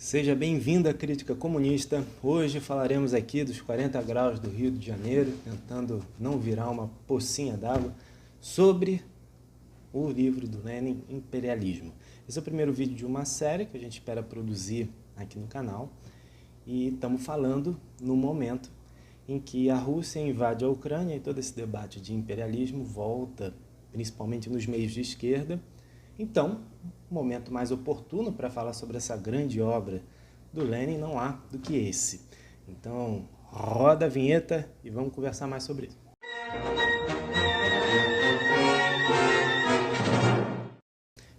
Seja bem-vindo à Crítica Comunista. Hoje falaremos aqui dos 40 graus do Rio de Janeiro, tentando não virar uma pocinha d'água, sobre o livro do Lenin, Imperialismo. Esse é o primeiro vídeo de uma série que a gente espera produzir aqui no canal. E estamos falando no momento em que a Rússia invade a Ucrânia e todo esse debate de imperialismo volta, principalmente nos meios de esquerda. Então, o momento mais oportuno para falar sobre essa grande obra do Lenin não há do que esse. Então, roda a vinheta e vamos conversar mais sobre isso.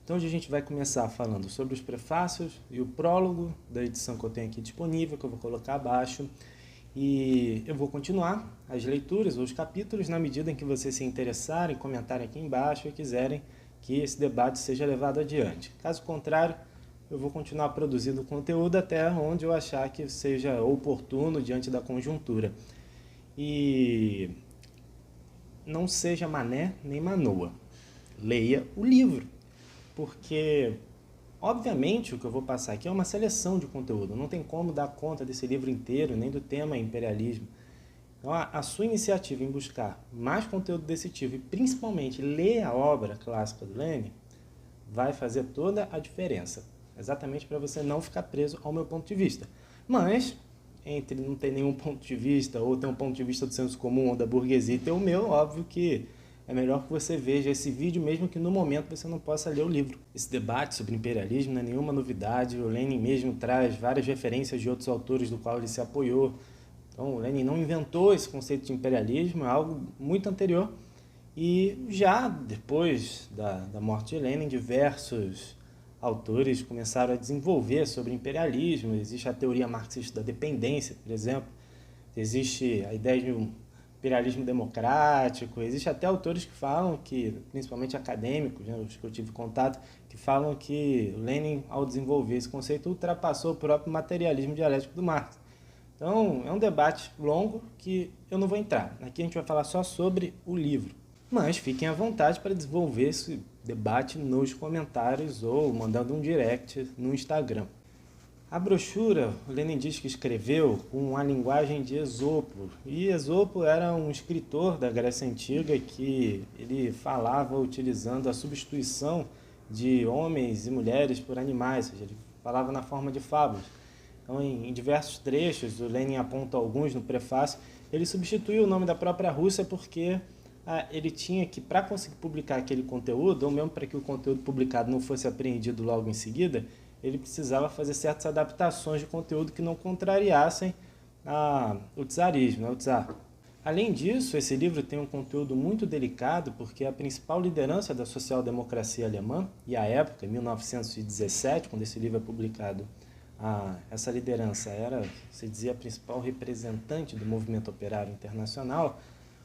Então, hoje a gente vai começar falando sobre os prefácios e o prólogo da edição que eu tenho aqui disponível, que eu vou colocar abaixo. E eu vou continuar as leituras ou os capítulos na medida em que vocês se interessarem, comentarem aqui embaixo e quiserem que esse debate seja levado adiante. Caso contrário, eu vou continuar produzindo conteúdo até onde eu achar que seja oportuno diante da conjuntura. E não seja mané nem manoa. Leia o livro, porque, obviamente, o que eu vou passar aqui é uma seleção de conteúdo. Não tem como dar conta desse livro inteiro, nem do tema imperialismo. Então, a sua iniciativa em buscar mais conteúdo desse tipo e, principalmente, ler a obra clássica do Lenin, vai fazer toda a diferença. Exatamente para você não ficar preso ao meu ponto de vista. Mas, entre não ter nenhum ponto de vista, ou ter um ponto de vista do senso comum ou da burguesia e ter o meu, óbvio que é melhor que você veja esse vídeo, mesmo que no momento você não possa ler o livro. Esse debate sobre imperialismo não é nenhuma novidade. O Lenin mesmo traz várias referências de outros autores do qual ele se apoiou. Então, o Lenin não inventou esse conceito de imperialismo, é algo muito anterior. E já depois da morte de Lenin, diversos autores começaram a desenvolver sobre imperialismo. Existe a teoria marxista da dependência, por exemplo. Existe a ideia de um imperialismo democrático. Existe até autores que falam que, principalmente acadêmicos, né, os que eu tive contato, que falam que Lenin, ao desenvolver esse conceito, ultrapassou o próprio materialismo dialético do Marx. Então, é um debate longo que eu não vou entrar. Aqui a gente vai falar só sobre o livro. Mas fiquem à vontade para desenvolver esse debate nos comentários ou mandando um direct no Instagram. A brochura, o Lenin diz que escreveu com a linguagem de Esopo. E Esopo era um escritor da Grécia Antiga que ele falava utilizando a substituição de homens e mulheres por animais, ou seja, ele falava na forma de fábulas. Então, em diversos trechos, o Lenin aponta alguns no prefácio, ele substituiu o nome da própria Rússia porque ele tinha que, para conseguir publicar aquele conteúdo, ou mesmo para que o conteúdo publicado não fosse apreendido logo em seguida, ele precisava fazer certas adaptações de conteúdo que não contrariassem o czarismo, o czar. Além disso, esse livro tem um conteúdo muito delicado porque a principal liderança da social-democracia alemã, e à época, em 1917, quando esse livro é publicado, essa liderança era, se dizia, a principal representante do movimento operário internacional,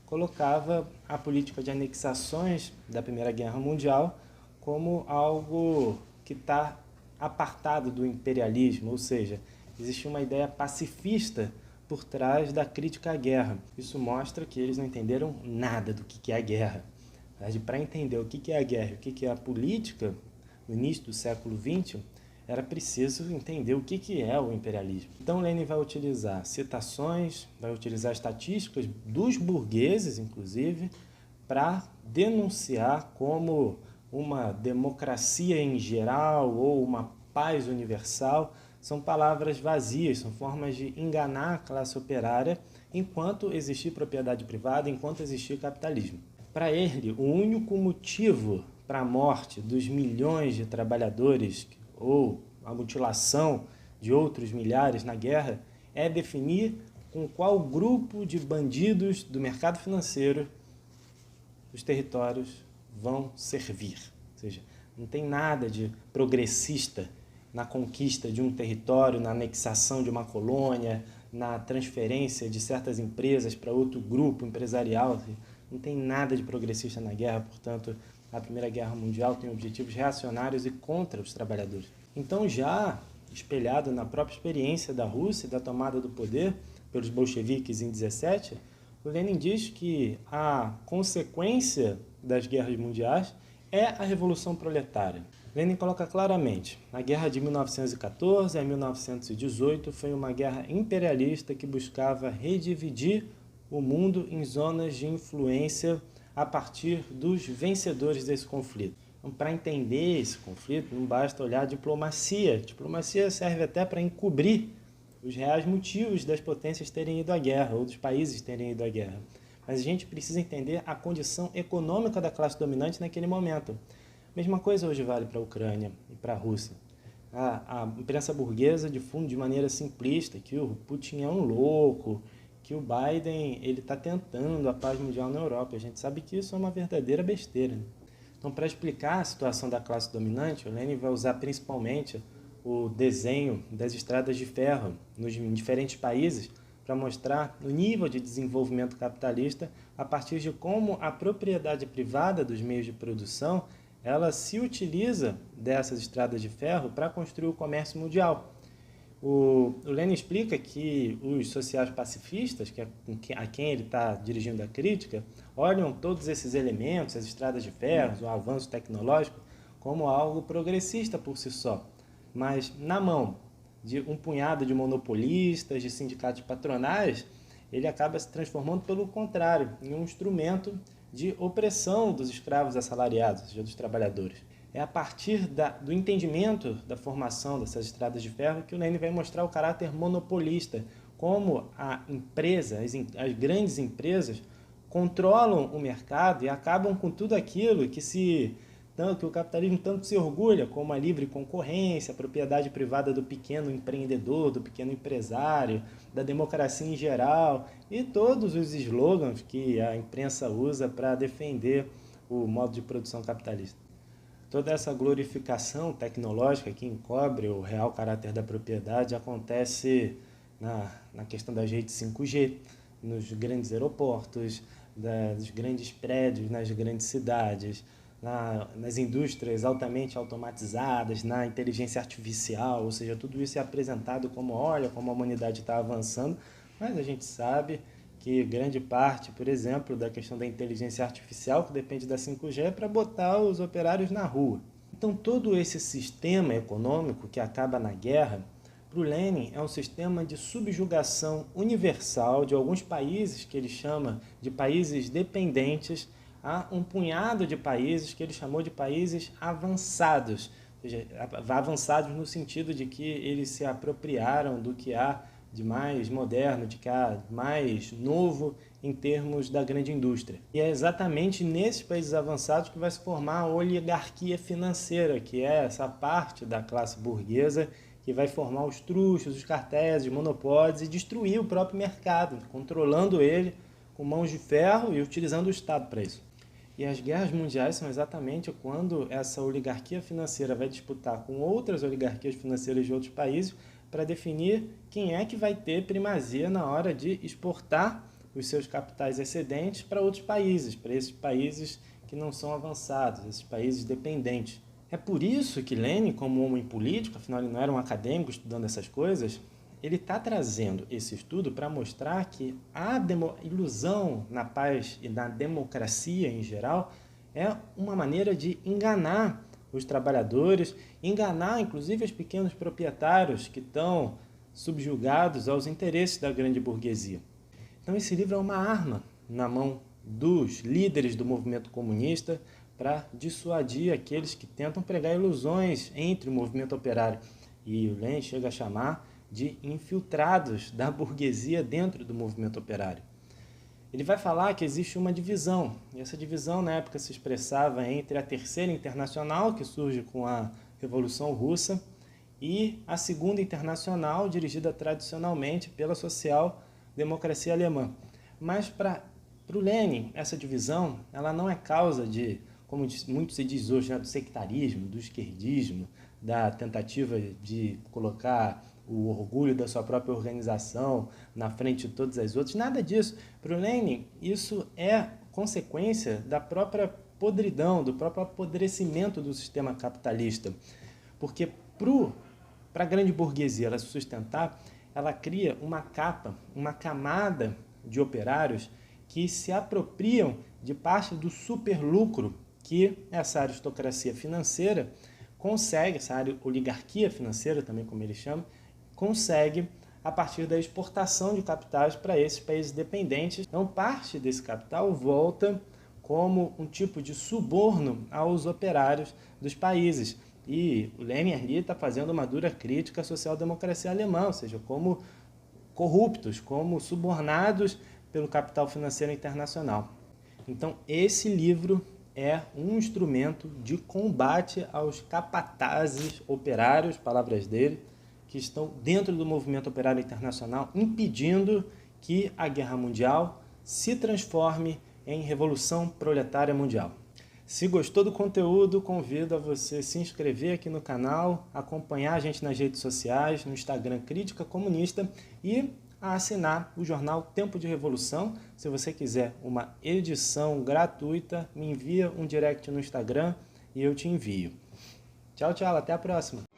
colocava a política de anexações da Primeira Guerra Mundial como algo que está apartado do imperialismo, ou seja, existia uma ideia pacifista por trás da crítica à guerra. Isso mostra que eles não entenderam nada do que é a guerra. Para entender o que é a guerra e o que é a política, no início do século XX, era preciso entender o que é o imperialismo. Então, Lenin vai utilizar citações, vai utilizar estatísticas dos burgueses, inclusive, para denunciar como uma democracia em geral ou uma paz universal são palavras vazias, são formas de enganar a classe operária enquanto existir propriedade privada, enquanto existir capitalismo. Para ele, o único motivo para a morte dos milhões de trabalhadores ou a mutilação de outros milhares na guerra, é definir com qual grupo de bandidos do mercado financeiro os territórios vão servir. Ou seja, não tem nada de progressista na conquista de um território, na anexação de uma colônia, na transferência de certas empresas para outro grupo empresarial. Não tem nada de progressista na guerra, portanto, a Primeira Guerra Mundial tem objetivos reacionários e contra os trabalhadores. Então, já espelhado na própria experiência da Rússia e da tomada do poder pelos bolcheviques em 17, o Lenin diz que a consequência das guerras mundiais é a revolução proletária. Lenin coloca claramente, a guerra de 1914 a 1918 foi uma guerra imperialista que buscava redividir o mundo em zonas de influência a partir dos vencedores desse conflito. Então, para entender esse conflito, não basta olhar a diplomacia. A diplomacia serve até para encobrir os reais motivos das potências terem ido à guerra, ou dos países terem ido à guerra. Mas a gente precisa entender a condição econômica da classe dominante naquele momento. Mesma coisa hoje vale para a Ucrânia e para a Rússia. A imprensa burguesa difunde de maneira simplista que o Putin é um louco, que o Biden está tentando a paz mundial na Europa. A gente sabe que isso é uma verdadeira besteira. Então, para explicar a situação da classe dominante, o Lenin vai usar principalmente o desenho das estradas de ferro em diferentes países para mostrar o nível de desenvolvimento capitalista a partir de como a propriedade privada dos meios de produção ela se utiliza dessas estradas de ferro para construir o comércio mundial. O Lenin explica que os sociais pacifistas, a quem ele está dirigindo a crítica, olham todos esses elementos, as estradas de ferro, o avanço tecnológico, como algo progressista por si só. Mas na mão de um punhado de monopolistas, de sindicatos patronais, ele acaba se transformando, pelo contrário, em um instrumento de opressão dos escravos assalariados, ou seja, dos trabalhadores. É a partir do entendimento da formação dessas estradas de ferro que o Lenin vai mostrar o caráter monopolista, como a empresa, as grandes empresas controlam o mercado e acabam com tudo aquilo que o capitalismo tanto se orgulha, como a livre concorrência, a propriedade privada do pequeno empreendedor, do pequeno empresário, da democracia em geral e todos os slogans que a imprensa usa para defender o modo de produção capitalista. Toda essa glorificação tecnológica que encobre o real caráter da propriedade acontece na questão das redes 5G, nos grandes aeroportos, dos grandes prédios, nas grandes cidades, nas indústrias altamente automatizadas, na inteligência artificial, ou seja, tudo isso é apresentado como, olha, como a humanidade está avançando, mas a gente sabe que grande parte, por exemplo, da questão da inteligência artificial, que depende da 5G, é para botar os operários na rua. Então, todo esse sistema econômico que acaba na guerra, para o Lenin, é um sistema de subjugação universal de alguns países, que ele chama de países dependentes, a um punhado de países que ele chamou de países avançados, ou seja, avançados no sentido de que eles se apropriaram do que há de mais moderno, de que há mais novo em termos da grande indústria. E é exatamente nesses países avançados que vai se formar a oligarquia financeira, que é essa parte da classe burguesa que vai formar os truchos, os cartéis, os monopólios e destruir o próprio mercado, controlando ele com mãos de ferro e utilizando o Estado para isso. E as guerras mundiais são exatamente quando essa oligarquia financeira vai disputar com outras oligarquias financeiras de outros países para definir quem é que vai ter primazia na hora de exportar os seus capitais excedentes para outros países, para esses países que não são avançados, esses países dependentes. É por isso que Lenin, como homem político, afinal ele não era um acadêmico estudando essas coisas, ele está trazendo esse estudo para mostrar que a ilusão na paz e na democracia em geral é uma maneira de enganar os trabalhadores, enganar inclusive os pequenos proprietários que estão subjugados aos interesses da grande burguesia. Então esse livro é uma arma na mão dos líderes do movimento comunista para dissuadir aqueles que tentam pregar ilusões entre o movimento operário. E o Lenin chega a chamar de infiltrados da burguesia dentro do movimento operário. Ele vai falar que existe uma divisão, e essa divisão na época se expressava entre a Terceira Internacional, que surge com a Revolução Russa, e a Segunda Internacional, dirigida tradicionalmente pela social-democracia alemã. Mas para o Lenin, essa divisão ela não é causa de, como muito se diz hoje, do sectarismo, do esquerdismo, da tentativa de colocar o orgulho da sua própria organização na frente de todas as outras, nada disso. Para o Lenin, isso é consequência da própria podridão, do próprio apodrecimento do sistema capitalista. Porque para a grande burguesia ela se sustentar, ela cria uma capa, uma camada de operários que se apropriam de parte do superlucro que essa aristocracia financeira consegue, essa área oligarquia financeira também como eles chamam, consegue a partir da exportação de capitais para esses países dependentes. Então parte desse capital volta como um tipo de suborno aos operários dos países. E o Lenin ali está fazendo uma dura crítica à social-democracia alemã, ou seja, como corruptos, como subornados pelo capital financeiro internacional. Então esse livro é um instrumento de combate aos capatazes operários, palavras dele, que estão dentro do movimento operário internacional, impedindo que a guerra mundial se transforme em revolução proletária mundial. Se gostou do conteúdo, convido a você se inscrever aqui no canal, acompanhar a gente nas redes sociais, no Instagram Crítica Comunista e a assinar o jornal Tempo de Revolução. Se você quiser uma edição gratuita, me envia um direct no Instagram e eu te envio. Tchau, tchau, até a próxima!